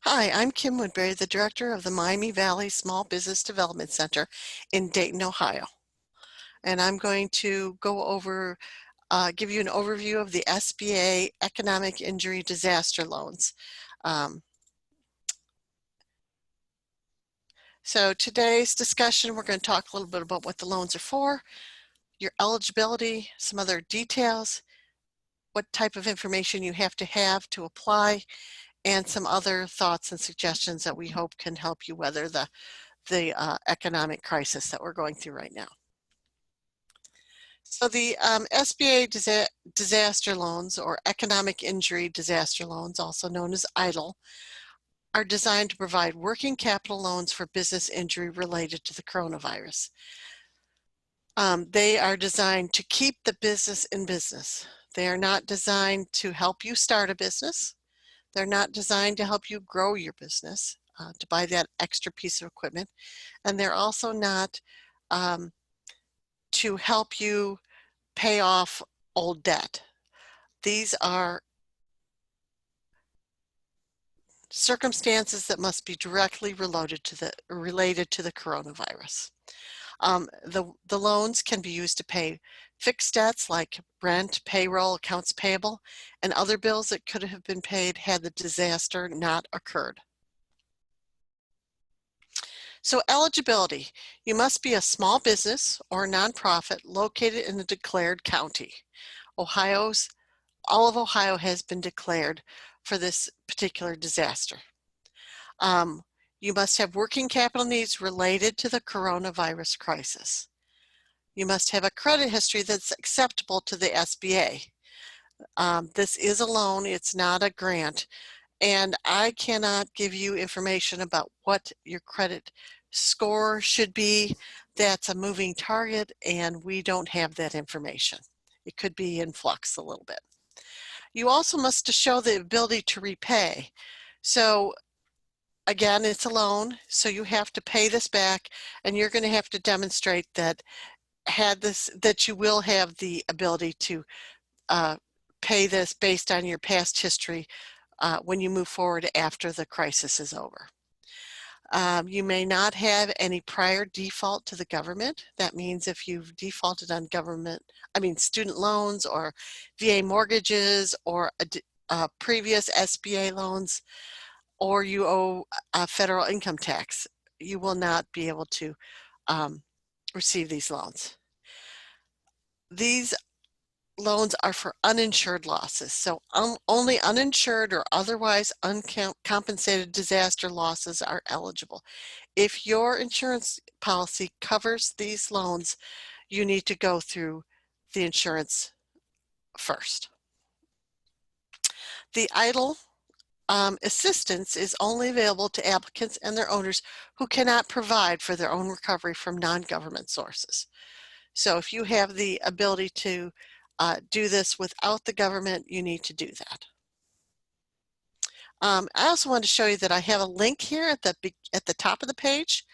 Hi, I'm Kim Woodbury, the director of the Miami Valley Small Business Development Center in Dayton, Ohio. And I'm going to go over, give you an overview of the SBA Economic Injury Disaster Loans. So today's discussion, we're going to talk a little bit about what the loans are for, your eligibility, some other details, what type of information you have to apply, and some other thoughts and suggestions that we hope can help you weather the economic crisis that we're going through right now. So the SBA disaster loans, or economic injury disaster loans, also known as EIDL, are designed to provide working capital loans for business injury related to the coronavirus. They are designed to keep the business in business. They are not designed to help you start a business. They're not designed to help you grow your business, to buy that extra piece of equipment. And they're also not to help you pay off old debt. These are circumstances that must be directly related to the coronavirus. The loans can be used to pay fixed debts like rent, payroll, accounts payable, and other bills that could have been paid had the disaster not occurred. So eligibility, you must be a small business or nonprofit located in a declared county. All of Ohio has been declared for this particular disaster. You must have working capital needs related to the coronavirus crisis. You must have a credit history that's acceptable to the SBA. This is a loan, it's not a grant, and I cannot give you information about what your credit score should be. That's a moving target, and we don't have that information. It could be in flux a little bit. You also must show the ability to repay. So again, it's a loan, so you have to pay this back, and you're going to have to demonstrate that you will have the ability to pay this based on your past history when you move forward after the crisis is over. You may not have any prior default to the government. That means if you've defaulted on student loans or VA mortgages or previous SBA loans, or you owe federal income tax, you will not be able to receive these loans. These loans are for uninsured losses. So only uninsured or otherwise uncompensated disaster losses are eligible. If your insurance policy covers these loans, you need to go through the insurance first. The EIDL assistance is only available to applicants and their owners who cannot provide for their own recovery from non-government sources. So if you have the ability to do this without the government, you need to do that. I also want to show you that I have a link here at the top of the page.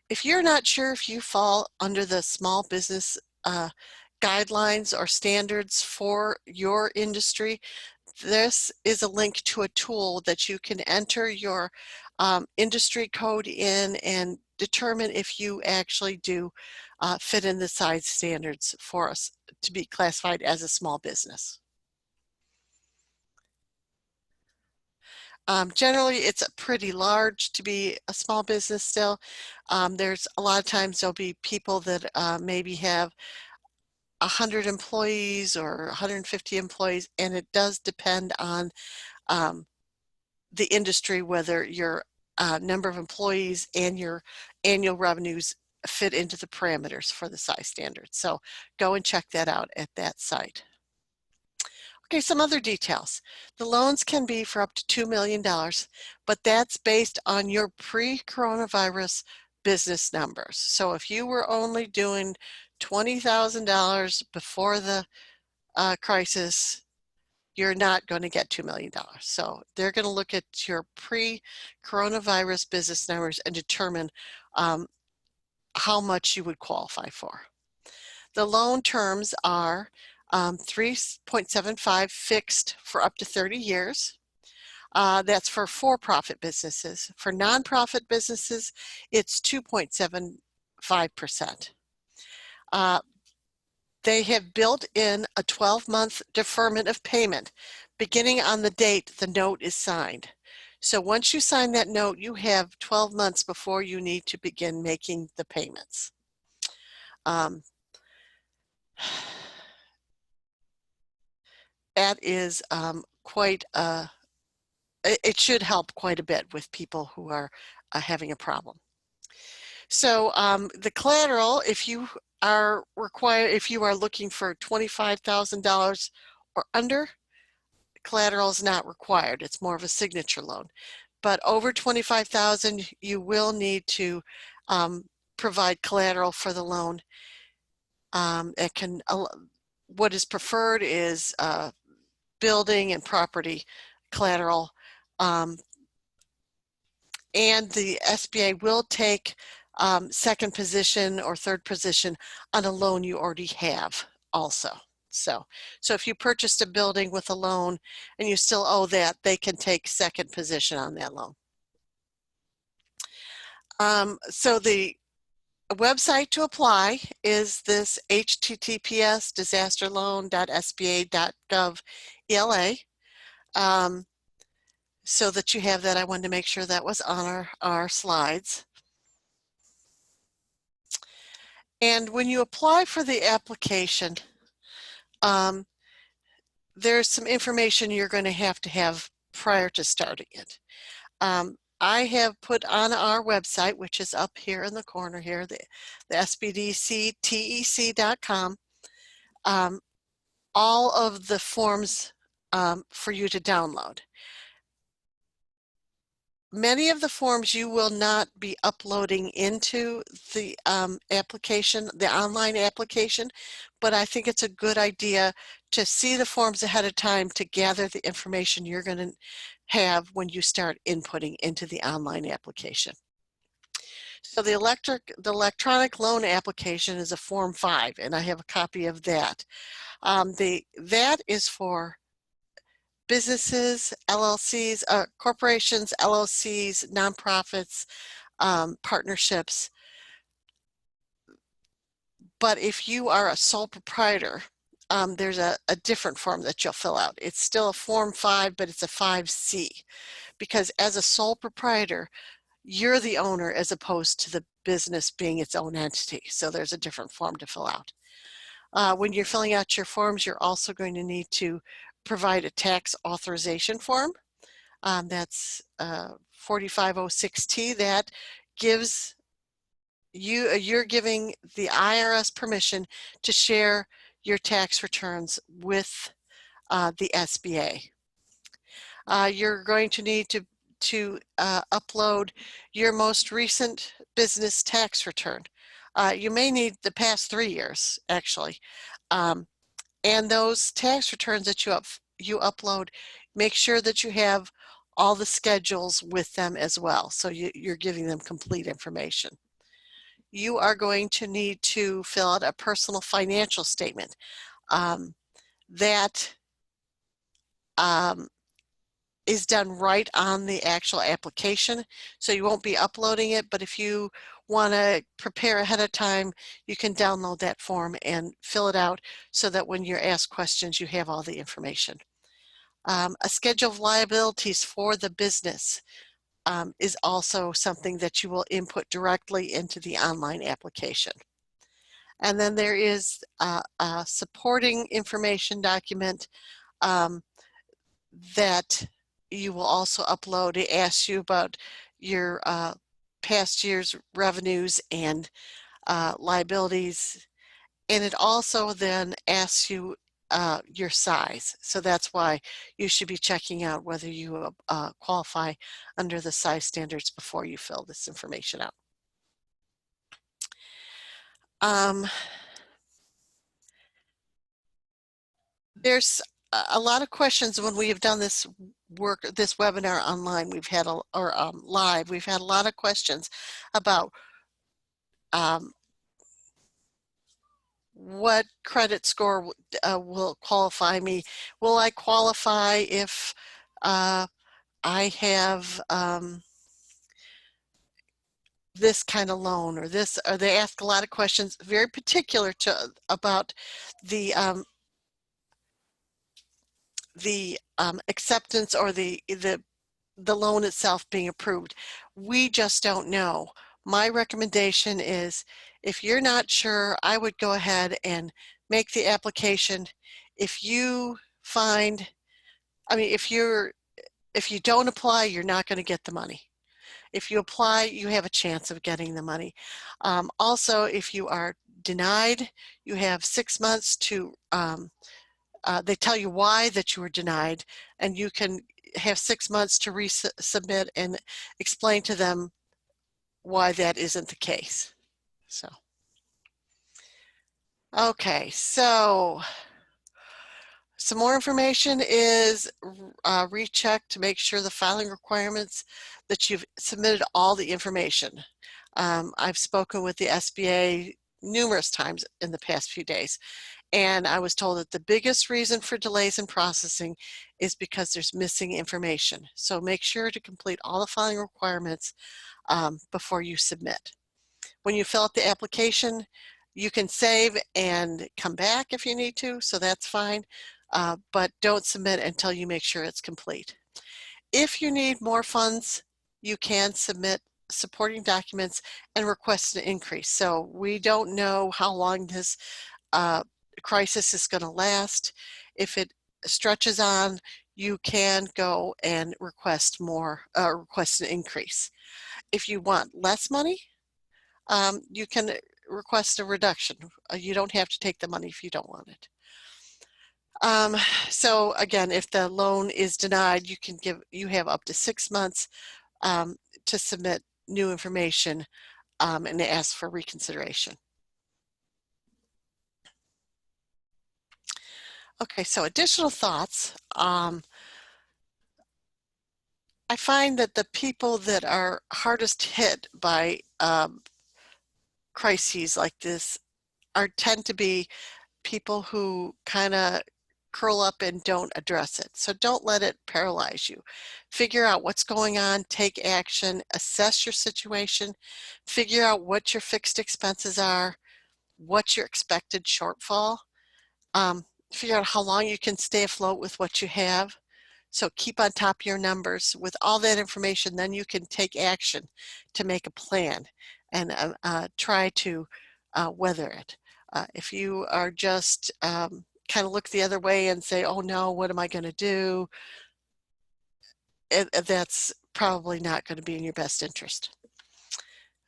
If you're not sure if you fall under the small business guidelines or standards for your industry, this is a link to a tool that you can enter your industry code in and determine if you actually do fit in the size standards for us to be classified as a small business. Generally, it's pretty large to be a small business still. There's a lot of times there'll be people that maybe have 100 employees or 150 employees, and it does depend on the industry, whether your number of employees and your annual revenues fit into the parameters for the size standard. So go and check that out at that site. Okay, some other details. The loans can be for up to $2 million, but that's based on your pre-coronavirus business numbers. So if you were only doing $20,000 before the crisis, you're not going to get $2 million. So they're going to look at your pre-coronavirus business numbers and determine how much you would qualify for. The loan terms are 3.75 fixed for up to 30 years. That's for for-profit businesses. For nonprofit businesses, it's 2.75%. They have built in a 12-month deferment of payment beginning on the date the note is signed. So once you sign that note, you have 12 months before you need to begin making the payments. That is quite it should help quite a bit with people who are having a problem. So the collateral, if you are looking for $25,000 or under, collateral is not required. It's more of a signature loan. But over $25,000, you will need to provide collateral for the loan. What is preferred is building and property collateral. And the SBA will take second position or third position on a loan you already have also. So if you purchased a building with a loan and you still owe that, they can take second position on that loan. So the website to apply is this https://disasterloan.sba.gov ELA. So that you have that, I wanted to make sure that was on our slides. And when you apply for the application, there's some information you're going to have prior to starting it. I have put on our website, which is up here in the corner here, the sbdctec.com, all of the forms for you to download. Many of the forms you will not be uploading into the application, the online application, but I think it's a good idea to see the forms ahead of time to gather the information you're going to have when you start inputting into the online application. So the electronic loan application is a Form 5, and I have a copy of that. That is for businesses, LLCs, corporations, LLCs, nonprofits, partnerships. But if you are a sole proprietor, there's a different form that you'll fill out. It's still a Form 5, but it's a 5C, because as a sole proprietor, you're the owner as opposed to the business being its own entity. So there's a different form to fill out. When you're filling out your forms, you're also going to need to provide a tax authorization form. That's 4506T. That gives you're giving the IRS permission to share your tax returns with the SBA. You're going to need to upload your most recent business tax return. You may need the past 3 years, actually. And those tax returns that you upload, make sure that you have all the schedules with them as well. So you're giving them complete information. You are going to need to fill out a personal financial statement. That is done right on the actual application. So you won't be uploading it, but if you want to prepare ahead of time, you can download that form and fill it out so that when you're asked questions, you have all the information. A schedule of liabilities for the business is also something that you will input directly into the online application. And then there is a supporting information document that you will also upload. It asks you about your past year's revenues and liabilities, and it also then asks you your size. So that's why you should be checking out whether you qualify under the size standards before you fill this information out. There's a lot of questions when we have done this webinar online. We've had live. We've had a lot of questions about what credit score will qualify me. Will I qualify if I have this kind of loan or this, or they ask a lot of questions very particular to about the acceptance or the loan itself being approved. We just don't know. My recommendation is, if you're not sure, I would go ahead and make the application. If you find, I mean, if you don't apply, you're not going to get the money. If you apply, you have a chance of getting the money. Also, if you are denied, you have 6 months to, they tell you why that you were denied, and you can have 6 months to resubmit and explain to them why that isn't the case. So, okay, so some more information is recheck to make sure the filing requirements that you've submitted all the information. I've spoken with the SBA numerous times in the past few days, and I was told that the biggest reason for delays in processing is because there's missing information. So make sure to complete all the filing requirements before you submit. When you fill out the application, you can save and come back if you need to, so that's fine, but don't submit until you make sure it's complete. If you need more funds, you can submit supporting documents and request an increase. So we don't know how long this crisis is going to last. If it stretches on, you can go and request more, request an increase. If you want less money, you can request a reduction. You don't have to take the money if you don't want it. So again, if the loan is denied, you have up to 6 months to submit new information and ask for reconsideration. Okay, so additional thoughts. I find that the people that are hardest hit by crises like this tend to be people who kind of curl up and don't address it. So don't let it paralyze you. Figure out what's going on, take action, assess your situation, figure out what your fixed expenses are, what's your expected shortfall, figure out how long you can stay afloat with what you have. So keep on top of your numbers. With all that information, then you can take action to make a plan and try to weather it. If you are just kind of look the other way and say, oh no, what am I going to do? That's probably not going to be in your best interest.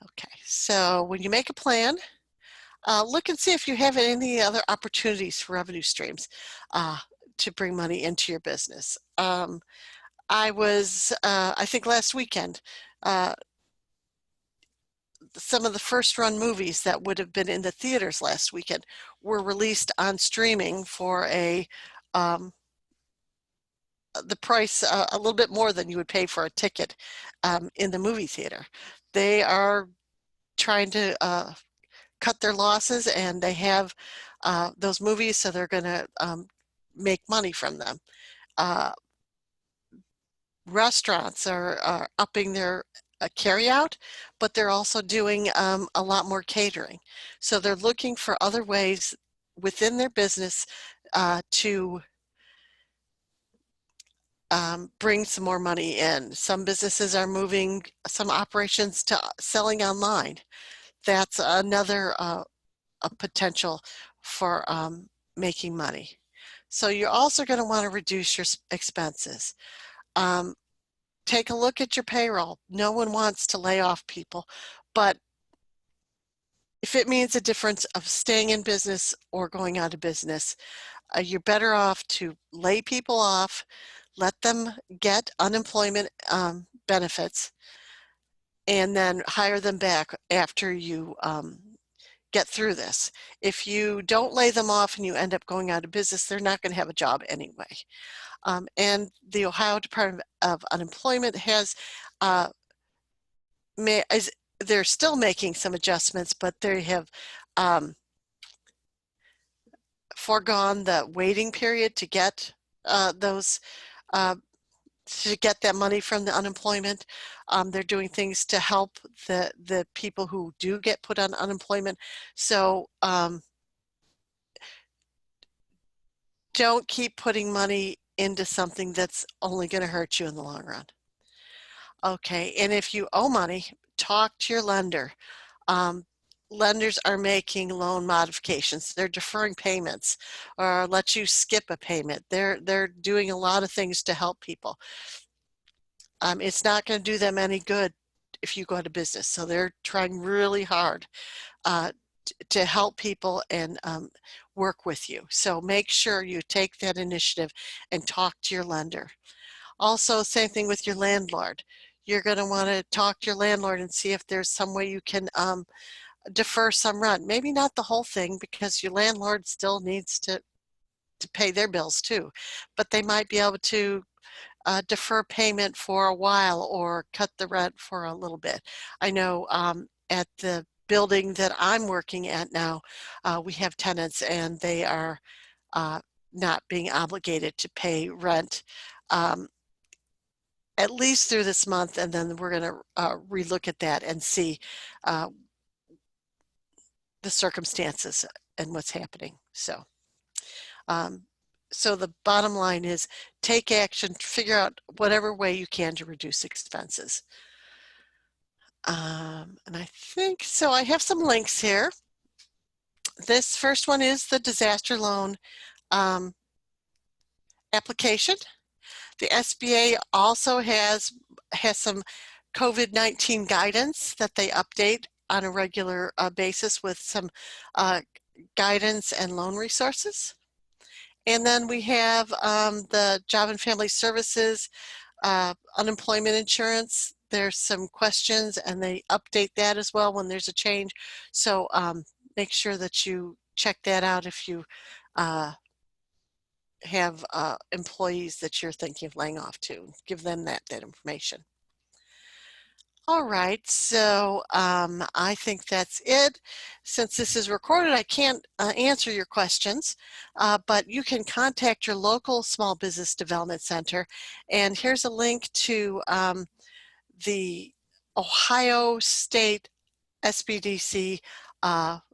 Okay, so when you make a plan, look and see if you have any other opportunities for revenue streams to bring money into your business. I think last weekend, some of the first run movies that would have been in the theaters last weekend were released on streaming for the price a little bit more than you would pay for a ticket in the movie theater. They are trying to cut their losses, and they have those movies, so they're going to make money from them. Restaurants are upping their carryout, but they're also doing a lot more catering. So they're looking for other ways within their business to bring some more money in. Some businesses are moving some operations to selling online. That's another a potential for making money. So you're also going to want to reduce your expenses. Take a look at your payroll. No one wants to lay off people, but if it means a difference of staying in business or going out of business, you're better off to lay people off, let them get unemployment benefits, and then hire them back after you get through this. If you don't lay them off and you end up going out of business, they're not going to have a job anyway. And the Ohio Department of Unemployment has, they're still making some adjustments, but they have foregone the waiting period to get those to get that money from the unemployment. They're doing things to help the people who do get put on unemployment. So don't keep putting money into something that's only going to hurt you in the long run. Okay, and if you owe money, talk to your lender. Lenders are making loan modifications. They're deferring payments or let you skip a payment. They're doing a lot of things to help people. It's not going to do them any good if you go out of business. So they're trying really hard to help people and work with you. So make sure you take that initiative and talk to your lender. Also, same thing with your landlord. You're going to want to talk to your landlord and see if there's some way you can defer some rent. Maybe not the whole thing, because your landlord still needs to pay their bills too, but they might be able to defer payment for a while or cut the rent for a little bit. I know at the building that I'm working at now, we have tenants and they are not being obligated to pay rent at least through this month, and then we're going to relook at that and see the circumstances and what's happening. So the bottom line is take action, figure out whatever way you can to reduce expenses. And I think, so I have some links here. This first one is the disaster loan application. The SBA also has some COVID-19 guidance that they update on a regular basis with some guidance and loan resources. And then we have the Job and Family Services unemployment insurance. There's some questions and they update that as well when there's a change. So make sure that you check that out if you have employees that you're thinking of laying off to. Give them that information. All right, so I think that's it. Since this is recorded, I can't answer your questions, but you can contact your local Small Business Development Center. And here's a link to the Ohio State SBDC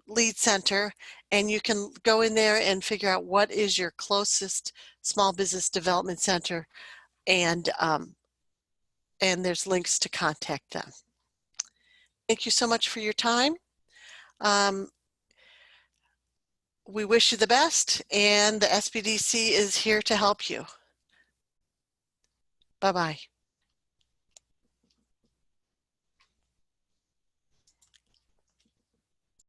lead center, and you can go in there and figure out what is your closest Small Business Development Center, and there's links to contact them. Thank you so much for your time. We wish you the best, and the SBDC is here to help you. Bye-bye.